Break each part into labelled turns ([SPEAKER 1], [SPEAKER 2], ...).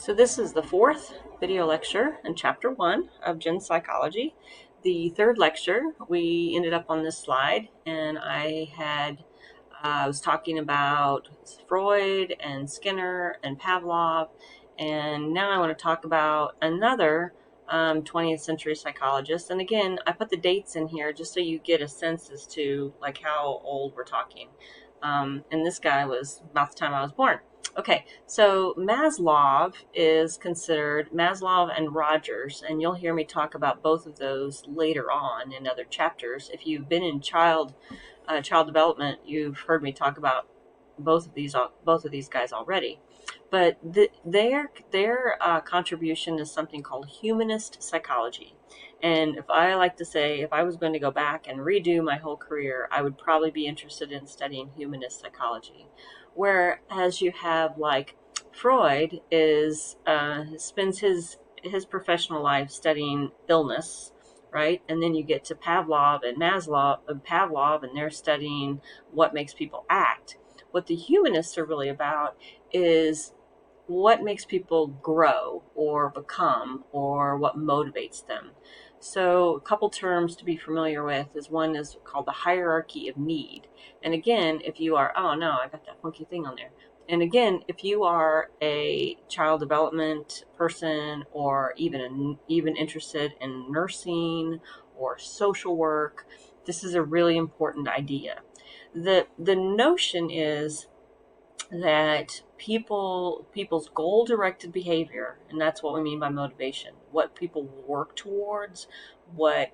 [SPEAKER 1] So this is the fourth video lecture in chapter 1 of Gen Psychology. The third lecture, we ended up on this slide, and I was talking about Freud and Skinner and Pavlov, and now I want to talk about another 20th century psychologist. And again, I put the dates in here just so you get a sense as to like how old we're talking. And this guy was about the time I was born. Okay, so Maslow and Rogers, and you'll hear me talk about both of those later on in other chapters. If you've been in child development, you've heard me talk about both of these guys already. But their contribution is something called humanist psychology. And if I was going to go back and redo my whole career, I would probably be interested in studying humanist psychology. Whereas you have like Freud spends his professional life studying illness, right? And then you get to Pavlov, and they're studying what makes people act. What the humanists are really about is what makes people grow or become, or what motivates them. So a couple terms to be familiar with is one is called the hierarchy of need. And again, if you are, oh no, I got that funky thing on there. And again, if you are a child development person, or even interested in nursing or social work, this is a really important idea. The notion is that people's goal-directed behavior, and that's what we mean by motivation, what people work towards, what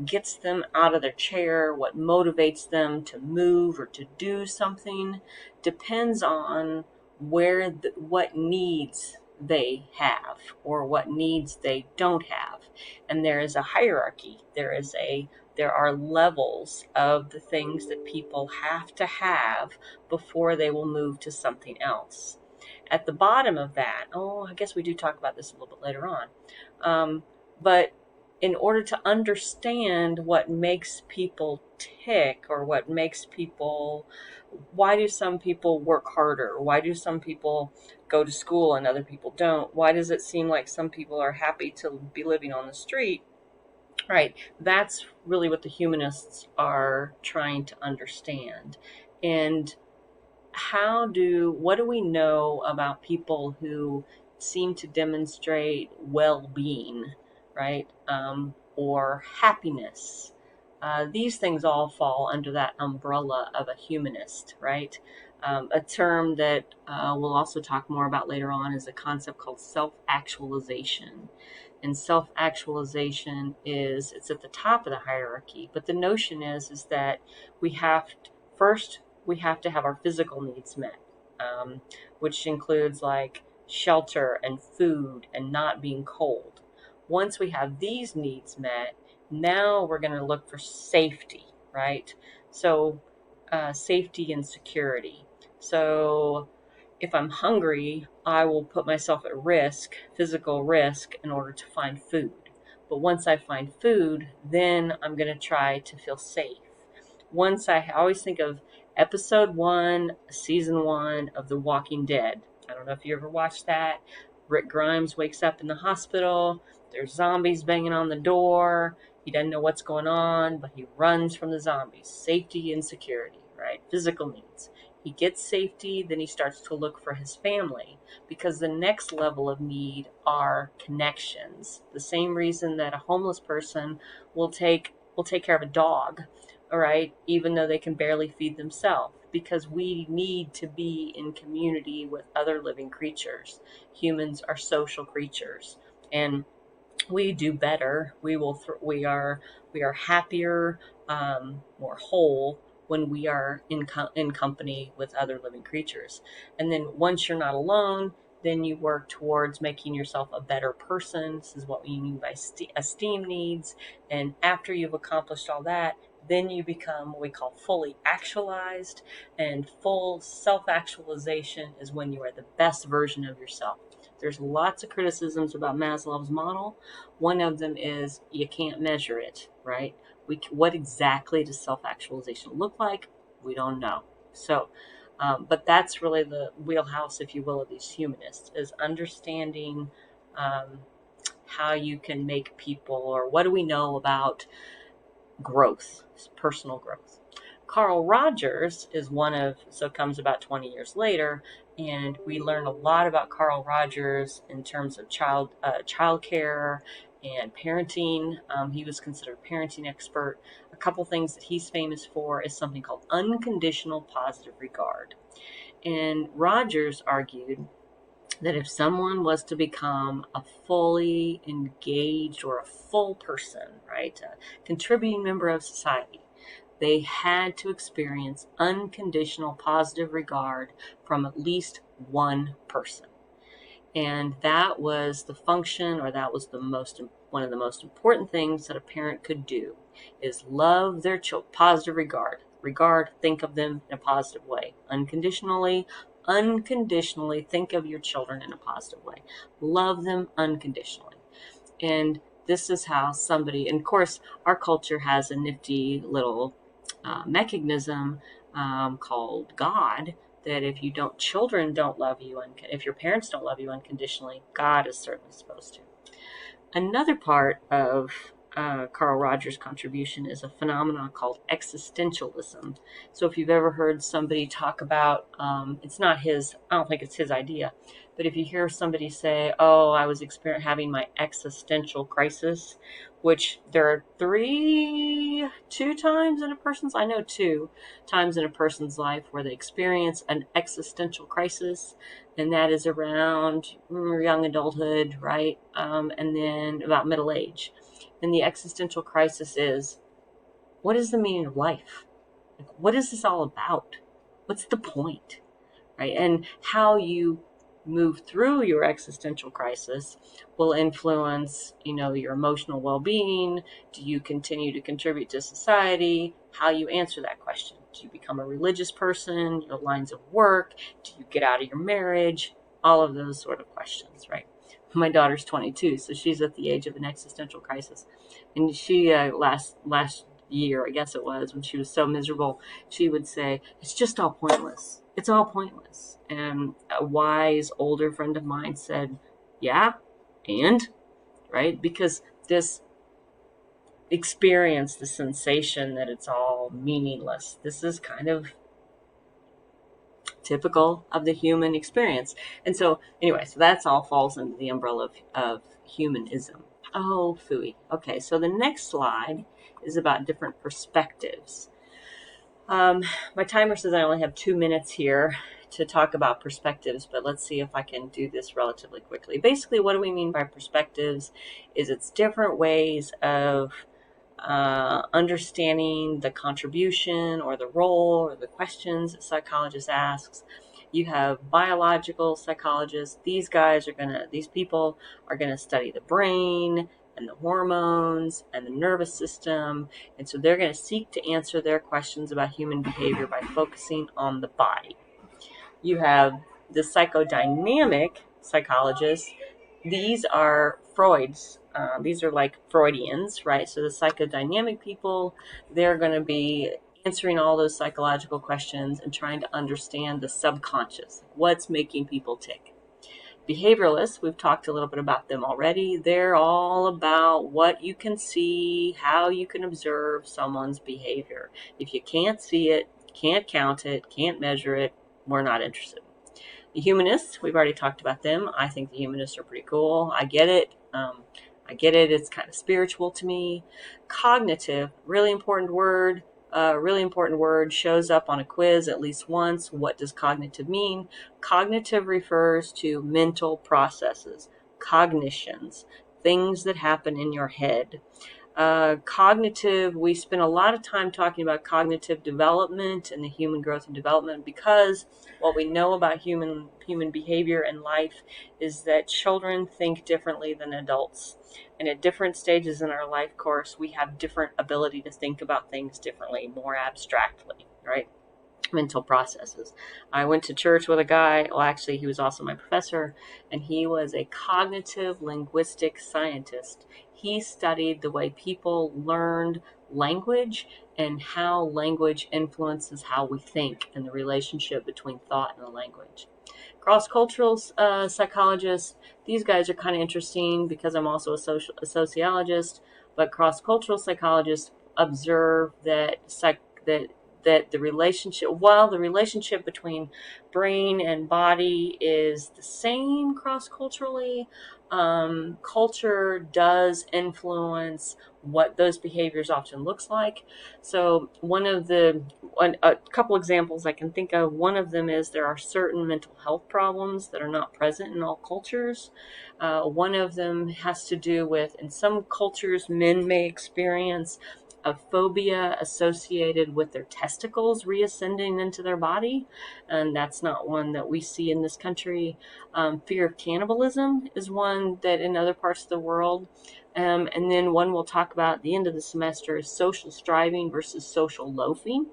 [SPEAKER 1] gets them out of their chair, what motivates them to move or to do something, depends on what needs they have or what needs they don't have. And there is a hierarchy. There are levels of the things that people have to have before they will move to something else. At the bottom of that, I guess we do talk about this a little bit later on, but in order to understand what makes people tick, or why do some people work harder? Why do some people go to school and other people don't? Why does it seem like some people are happy to be living on the street? Right. That's really what the humanists are trying to understand. And what do we know about people who seem to demonstrate well-being, right? Or happiness? These things all fall under that umbrella of a humanist, right? A term that we'll also talk more about later on is a concept called self-actualization. And self-actualization it's at the top of the hierarchy, but the notion is that we have to have our physical needs met, which includes like shelter and food and not being cold. Once we have these needs met, now we're going to look for safety, right? So safety and security. So if I'm hungry, I will put myself at risk, physical risk, in order to find food. But once I find food, then I'm going to try to feel safe. I always think of episode 1, season 1 of The Walking Dead. I don't know if you ever watched that. Rick Grimes wakes up in the hospital. There's zombies banging on the door. He doesn't know what's going on, but he runs from the zombies. Safety and security, right? Physical needs. He gets safety, then he starts to look for his family, because the next level of need are connections. The same reason that a homeless person will take care of a dog, all right, even though they can barely feed themselves, because we need to be in community with other living creatures. Humans are social creatures, and we do better. We are happier, more whole when we are in company with other living creatures. And then once you're not alone, then you work towards making yourself a better person. This is what we mean by esteem needs. And after you've accomplished all that, then you become what we call fully actualized. And full self-actualization is when you are the best version of yourself. There's lots of criticisms about Maslow's model. One of them is you can't measure it, right? What exactly does self-actualization look like? We don't know. So But that's really the wheelhouse, if you will, of these humanists, is understanding um, how you can make people, or what do we know about growth, personal growth. Carl Rogers is one of, so comes about 20 years later, and we learn a lot about Carl Rogers in terms of child care and parenting. He was considered a parenting expert. A couple things that he's famous for is something called unconditional positive regard. And Rogers argued that if someone was to become a fully engaged or a full person, right, a contributing member of society, they had to experience unconditional positive regard from at least one person. And that was the function, or that was one of the most important things that a parent could do, is love their child. Positive regard, think of them in a positive way. Unconditionally think of your children in a positive way. Love them unconditionally. And this is how somebody, and of course our culture has a nifty little mechanism called God, that children don't love you, if your parents don't love you unconditionally, God is certainly supposed to. Another part of Carl Rogers' contribution is a phenomenon called existentialism. So if you've ever heard somebody talk about, it's not his, I don't think it's his idea, but if you hear somebody say, oh, I was having my existential crisis, which there are two times in a person's, I know 2 times in a person's life where they experience an existential crisis, and that is around young adulthood, right? And then about middle age. And the existential crisis is, what is the meaning of life? Like, what is this all about? What's the point, right? And how you move through your existential crisis will influence, your emotional well-being. Do you continue to contribute to society? How you answer that question. Do you become a religious person? Your lines of work? Do you get out of your marriage? All of those sort of questions, right? My daughter's 22, so she's at the age of an existential crisis. And she, last year, I guess it was, when she was so miserable, she would say, it's just all pointless. It's all pointless. And a wise older friend of mine said, yeah, and, right? Because this experience, the sensation that it's all meaningless, this is kind of typical of the human experience. And so, anyway, so that's all falls under the umbrella of humanism. Oh, phooey. Okay, so the next slide is about different perspectives. My timer says I only have 2 minutes here to talk about perspectives, but let's see if I can do this relatively quickly. Basically, what do we mean by perspectives is it's different ways of understanding the contribution or the role or the questions that psychologists asks. You have biological psychologists. These people are gonna study the brain and the hormones and the nervous system. And so they're going to seek to answer their questions about human behavior by focusing on the body. You have the psychodynamic psychologists. These are Freud's. These are like Freudians, right? So the psychodynamic people, they're going to be answering all those psychological questions and trying to understand the subconscious, what's making people tick. Behavioralists, we've talked a little bit about them already. They're all about what you can see, how you can observe someone's behavior. If you can't see it, can't count it, can't measure it, we're not interested. The humanists, we've already talked about them. I think the humanists are pretty cool. I get it. It's kind of spiritual to me. Cognitive, really important word. Shows up on a quiz at least once. What does cognitive mean? Cognitive refers to mental processes, cognitions, things that happen in your head. Cognitive, we spend a lot of time talking about cognitive development and the human growth and development, because what we know about human behavior and life is that children think differently than adults. And at different stages in our life course, we have different ability to think about things differently, more abstractly, right? Mental processes. I went to church with a guy, well, actually, he was also my professor, and he was a cognitive linguistic scientist. He studied the way people learned language and how language influences how we think and the relationship between thought and language. Cross-cultural psychologists, these guys are kind of interesting because I'm also a sociologist, but cross-cultural psychologists observe that that the relationship, while the relationship between brain and body is the same cross-culturally, culture does influence what those behaviors often looks like. So a couple examples I can think of, one of them is there are certain mental health problems that are not present in all cultures. One of them has to do with, in some cultures, men may experience a phobia associated with their testicles reascending into their body, and that's not one that we see in this country. Fear of cannibalism is one that in other parts of the world. And then one we'll talk about at the end of the semester is social striving versus social loafing.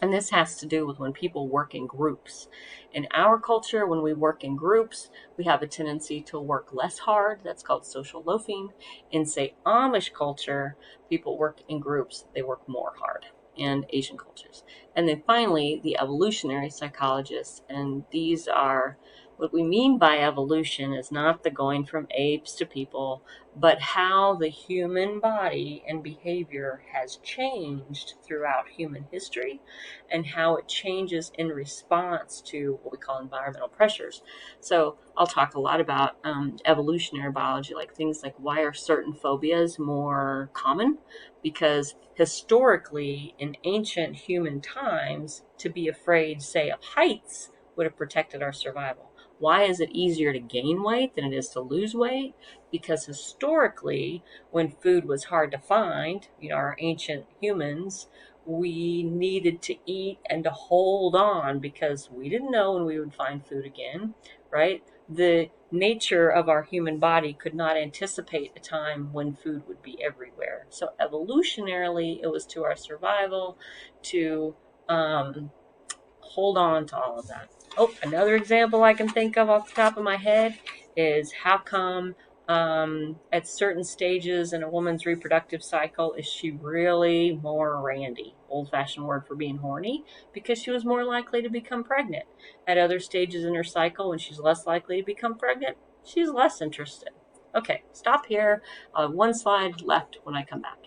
[SPEAKER 1] And this has to do with when people work in groups. In our culture, when we work in groups, we have a tendency to work less hard. That's called social loafing. In, say, Amish culture, people work in groups, they work more hard. And Asian cultures. And then finally, the evolutionary psychologists. And these are, what we mean by evolution is not the going from apes to people, but how the human body and behavior has changed throughout human history and how it changes in response to what we call environmental pressures. So I'll talk a lot about evolutionary biology, like things like why are certain phobias more common? Because historically, in ancient human times, to be afraid, say, of heights would have protected our survival. Why is it easier to gain weight than it is to lose weight? Because historically, when food was hard to find, our ancient humans, we needed to eat and to hold on because we didn't know when we would find food again, right? The nature of our human body could not anticipate a time when food would be everywhere. So evolutionarily, it was to our survival to hold on to all of that. Oh, another example I can think of off the top of my head is how come at certain stages in a woman's reproductive cycle is she really more randy, old-fashioned word for being horny, because she was more likely to become pregnant. At other stages in her cycle, when she's less likely to become pregnant, she's less interested. Okay, stop here. One slide left when I come back.